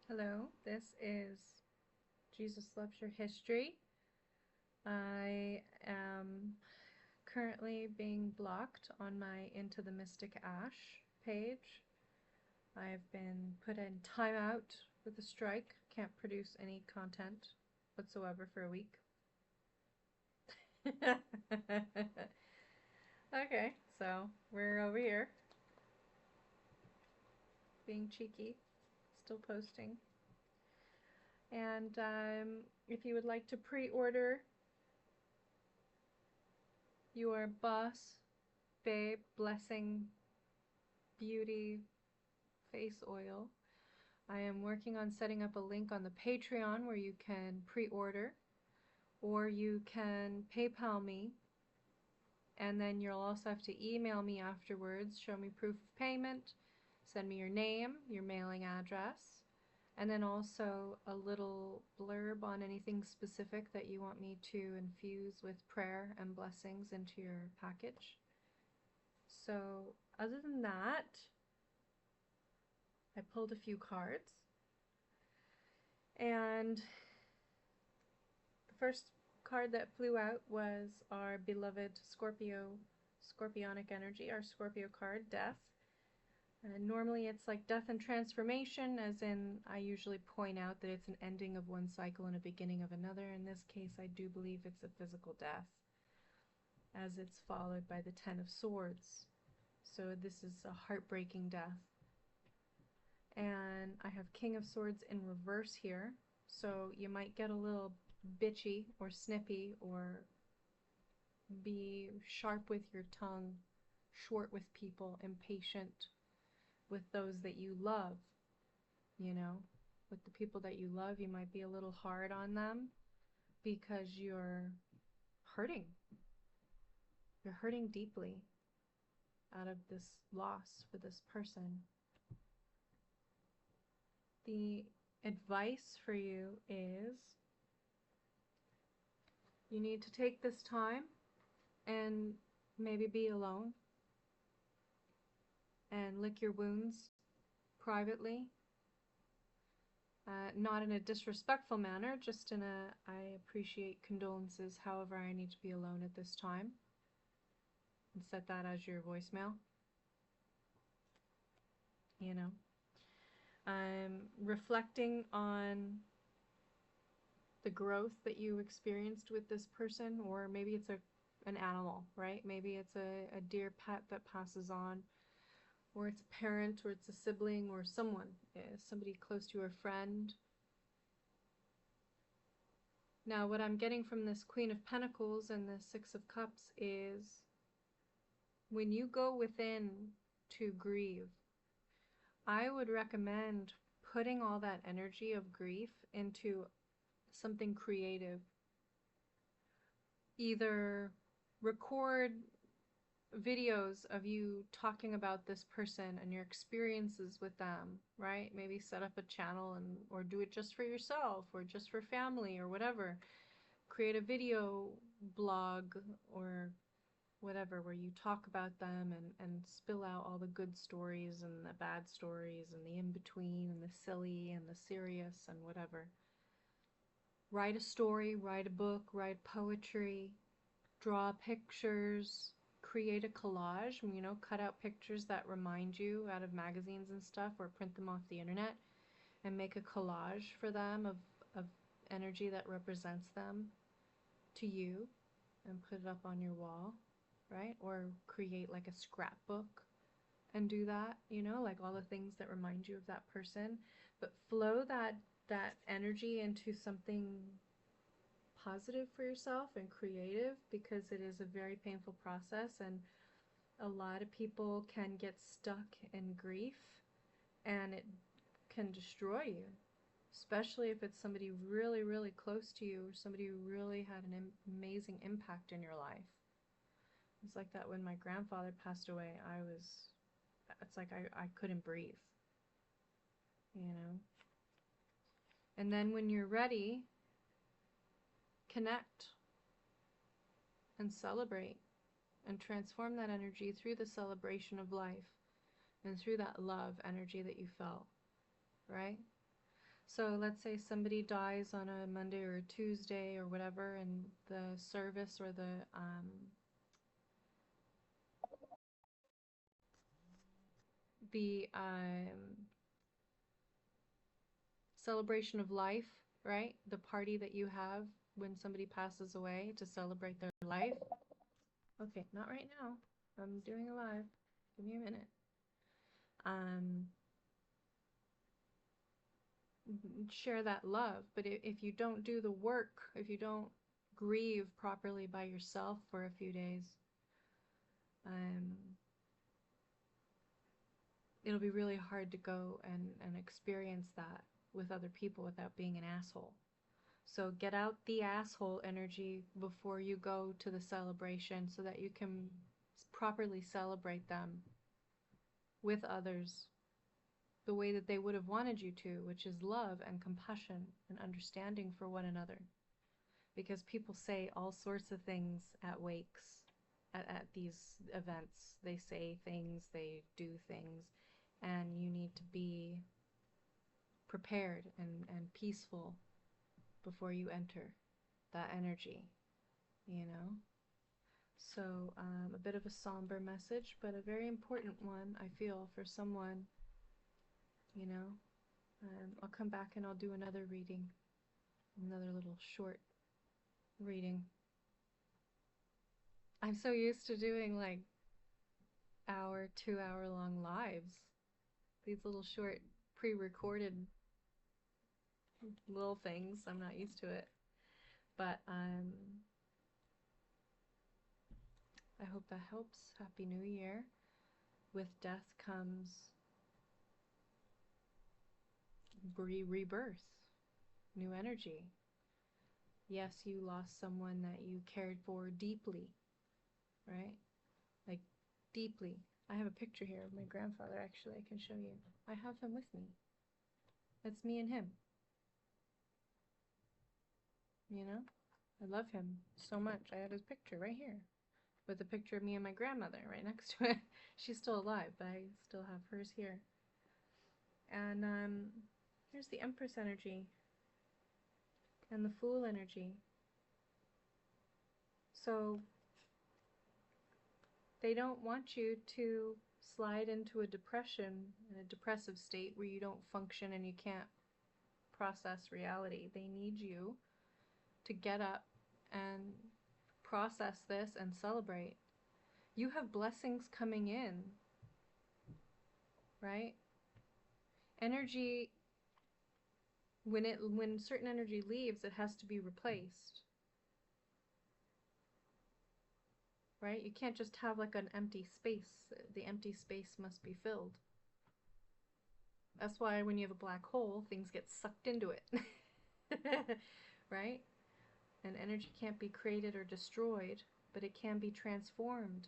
Hello, this is Jesus Loves Your History. I am currently being blocked on my into.the.mystic.ash page. I've been put in timeout with a strike. Can't produce any content whatsoever for a week. Okay, so we're over here being cheeky, still posting. And if you would like to pre-order your boss, babe, blessing, beauty face oil, I am working on setting up a link on the Patreon where you can pre-order, or you can PayPal me, and then you'll also have to email me afterwards, show me proof of payment, send me your name, your mailing address, and then also a little blurb on anything specific that you want me to infuse with prayer and blessings into your package. So other than that, I pulled a few cards, and the first card that flew out was our beloved Scorpionic energy, our Scorpio card, Death. Normally it's like death and transformation, as in I usually point out that it's an ending of one cycle and a beginning of another. In this case, I do believe it's a physical death, as it's followed by the Ten of Swords. So this is a heartbreaking death. And I have King of Swords in reverse here, so you might get a little bitchy or snippy or be sharp with your tongue, short with people, impatient with those that you love, you know. With the people that you love, you might be a little hard on them because you're hurting. You're hurting deeply out of this loss for this person. The advice for you is you need to take this time and maybe be alone and lick your wounds privately. Not in a disrespectful manner, just in a I appreciate condolences, however I need to be alone at this time. And set that as your voicemail. You know. I'm reflecting on the growth that you experienced with this person, or maybe it's an animal, right? Maybe it's a dear pet that passes on, or it's a parent, or it's a sibling, or someone, somebody close to you, a friend. Now, what I'm getting from this Queen of Pentacles and the Six of Cups is when you go within to grieve, I would recommend putting all that energy of grief into something creative. Either record videos of you talking about this person and your experiences with them, right? Maybe set up a channel and or do it just for yourself or just for family or whatever. Create a video blog or whatever where you talk about them and spill out all the good stories and the bad stories and the in-between and the silly and the serious and whatever. Write a story, write a book, write poetry, draw pictures, create a collage, you know, cut out pictures that remind you out of magazines and stuff, or print them off the internet and make a collage for them of energy that represents them to you and put it up on your wall, right? Or create like a scrapbook and do that, you know, like all the things that remind you of that person, but flow that energy into something positive for yourself and creative, because it is a very painful process and a lot of people can get stuck in grief and it can destroy you, especially if it's somebody really, really close to you or somebody who really had an amazing impact in your life. It's like that when my grandfather passed away. It's like I couldn't breathe, you know. And then when you're ready, connect and celebrate and transform that energy through the celebration of life and through that love energy that you felt, right? So let's say somebody dies on a Monday or a Tuesday or whatever, and the service or the celebration of life, right? The party that you have when somebody passes away to celebrate their life. Okay, not right now. I'm doing a live. Give me a minute. Um, share that love. But if you don't do the work, if you don't grieve properly by yourself for a few days, um, it'll be really hard to go and experience that with other people without being an asshole. So get out the asshole energy before you go to the celebration so that you can properly celebrate them with others the way that they would have wanted you to, which is love and compassion and understanding for one another. Because people say all sorts of things at wakes, at these events. They say things, they do things, and you need to be prepared and peaceful before you enter that energy, you know? So, a bit of a somber message, but a very important one, I feel, for someone, you know? I'll come back and I'll do another reading, another little short reading. I'm so used to doing like hour, 2 hour long lives. These little short pre-recorded little things. I'm not used to it. But I hope that helps. Happy New Year. With death comes rebirth, new energy. Yes, you lost someone that you cared for deeply, right? Like, deeply. I have a picture here of my grandfather, actually, I can show you. I have him with me. That's me and him. You know? I love him so much. I have his picture right here with a picture of me and my grandmother right next to it. She's still alive, but I still have hers here. And here's the Empress energy and the Fool energy. So they don't want you to slide into a depression, a depressive state where you don't function and you can't process reality. They need you to get up and process this and celebrate. You have blessings coming in, right? Energy, when certain energy leaves, it has to be replaced. Right? You can't just have like an empty space. The empty space must be filled. That's why when you have a black hole, things get sucked into it. Right? And energy can't be created or destroyed, but it can be transformed.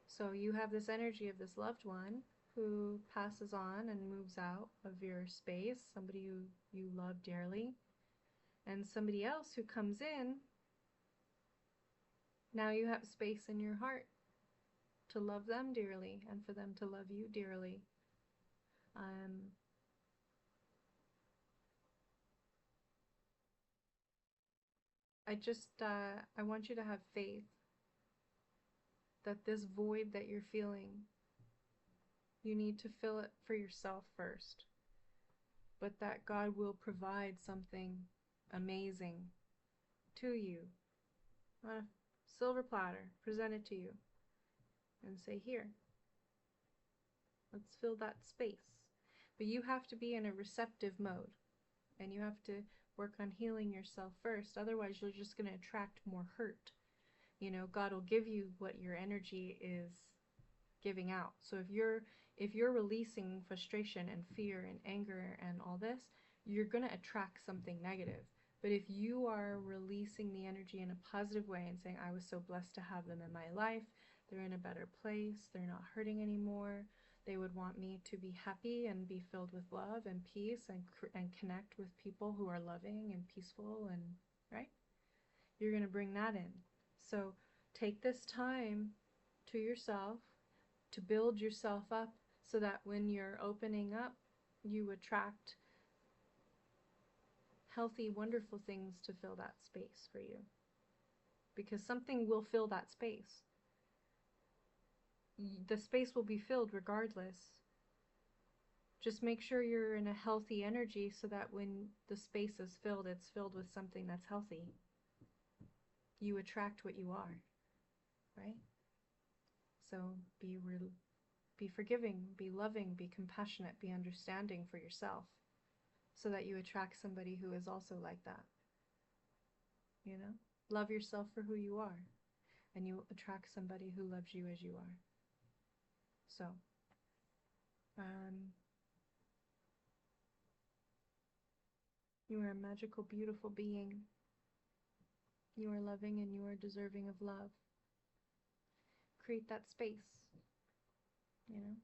So you have this energy of this loved one who passes on and moves out of your space, somebody you love dearly, and somebody else who comes in. Now you have space in your heart to love them dearly and for them to love you dearly. I want you to have faith that this void that you're feeling, you need to fill it for yourself first, but that God will provide something amazing to you on a silver platter, present it to you, and say, here, let's fill that space. But you have to be in a receptive mode, and you have to work on healing yourself first. Otherwise, you're just going to attract more hurt. You know, God will give you what your energy is giving out. So if you're releasing frustration and fear and anger and all this, you're going to attract something negative. But if you are releasing the energy in a positive way and saying, I was so blessed to have them in my life, they're in a better place, they're not hurting anymore, they would want me to be happy and be filled with love and peace and connect with people who are loving and peaceful, and right? You're going to bring that in. So take this time to yourself to build yourself up so that when you're opening up, you attract healthy, wonderful things to fill that space for you. Because something will fill that space. The space will be filled regardless. Just make sure you're in a healthy energy so that when the space is filled, it's filled with something that's healthy. You attract what you are, right? So be forgiving, be loving, be compassionate, be understanding for yourself so that you attract somebody who is also like that. You know? Love yourself for who you are, and you attract somebody who loves you as you are. So, you are a magical, beautiful being. You are loving and you are deserving of love. Create that space, you know?